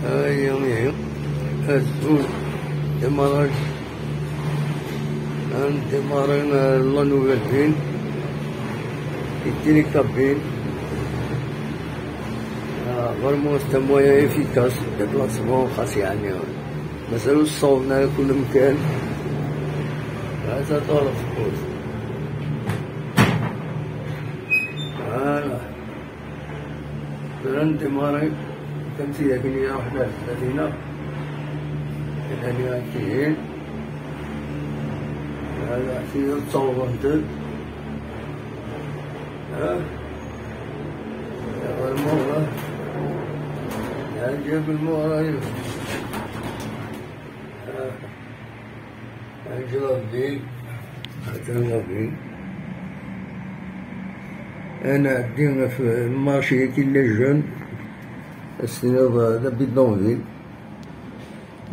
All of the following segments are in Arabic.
يوميا الزول ديماراج ديمارين لا نوفيل فيل يديني كابين فريمون سيت ان موان افيكاس ديبلاسمون خاص يعني مازالو وصلنا كل مكان هذا طرف الكوز فوالا مثلا ديماري كنمشي ذاك النهار وحنا في المدينة هنا كاين هذا في تصورت المورا جاب المورا جربي أنا ديما في المارشي كي جون السنة هذا بيدونفيل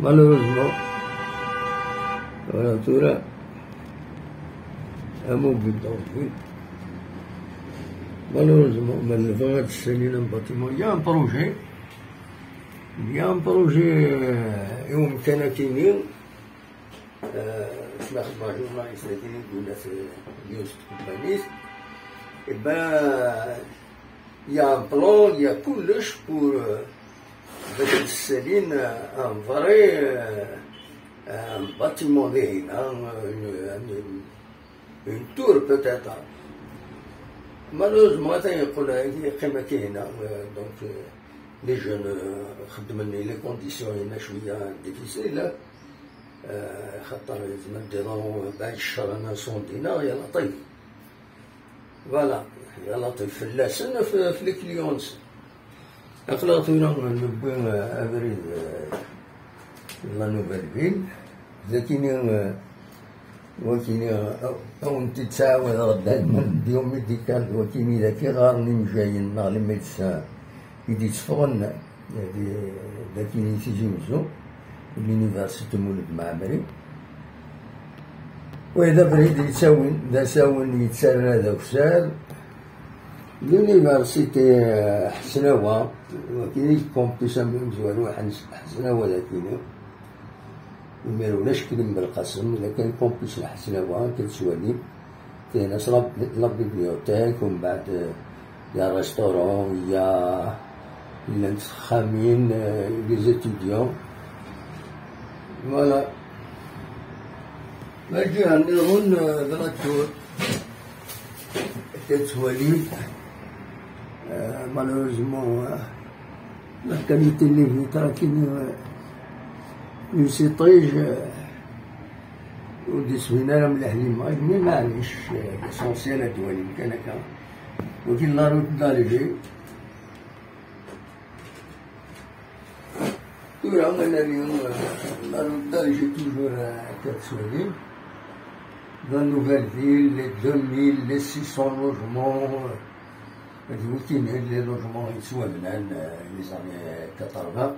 مالوروزمون ولا تورا أمو بيدونفيل مالوروزمون من هاد السنين الباطيمون يا ان بروجي يوم كان كاينين اسمها خدمة جورناليست كاينين كنا في نيوز كومبانيز يا ان بلون يا كلش بور باش تسالين ان فري ان باتيمون ذهين اون تور بوتيتر مالوزمون يقول هذه قيمة كاينة دونك لي جون خدمني لي كونديسيون هنا شوية ديفيسيل خاطر لازم نديرو بعد الشهر انا صوندينا يا لطيف فوالا يا لطيف فلاسن في لي كليونس اخلاطينا نبوي افريد لا نوفيل فيل ذاكيني وكيني كنت تساوي غدا ديوم ميديكال وكيني ذاكي غارني جايين نهار لي ميدسان يدي تفغن ذاكيني تيجي مزو لونيفرسيتي مولد معمري وإذا بريد يتساون دا ساون يتسال هذا وسال لونيفرسيتي حسناوة وكيني كومبيسان مزوالو حسناوة ذاكيني ميرولاش كلم بالقسم إذا كان كومبيس الحسناوة كتسوالي كاين لا بيبليوتيك ومن بعد يا ريستورون يا الخامين لي زيتيديون فوالا ماجي عندي نظن غلطتور كتسوالي مالوروزمون لا كاليتي لي فيترا كاين يسيطيج ودي سوينا مليح لي مي معليش ليسونسيال هادوالي كان هكا ولكن لا روت داريجي تورا انا اليوم لا روت داريجي توجور كتسوالي لا نوفيل فيل لي 2000 لي 600 لوجمون هادو كاينين لي لوجمون يسوا من لي زاني 80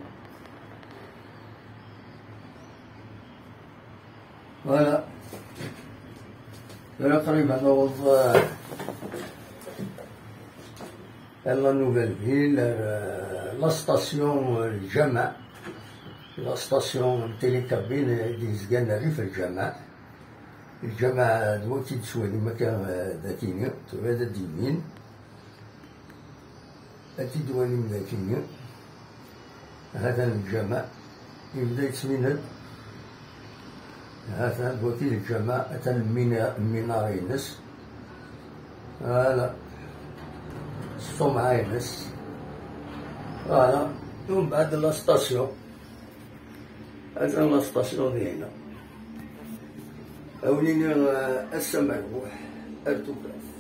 فوالا تقريبا نوض لا نوفيل فيل لا ستاسيون الجامع لا ستاسيون تيليكابين اللي زقالنا غير في الجامع دلوقتي تسوالي مكان ذاكيني هذا ديمين هادي دواني من ذاكيني هذا الجامع يبدا يتسمينهد هذا وكيل الجامع أتى المنار ينس فوالا الصومعة ينس فوالا ومن بعد لا ستاسيون هذا لا ستاسيون ديالنا أوليني السمع البوح أرتوكاس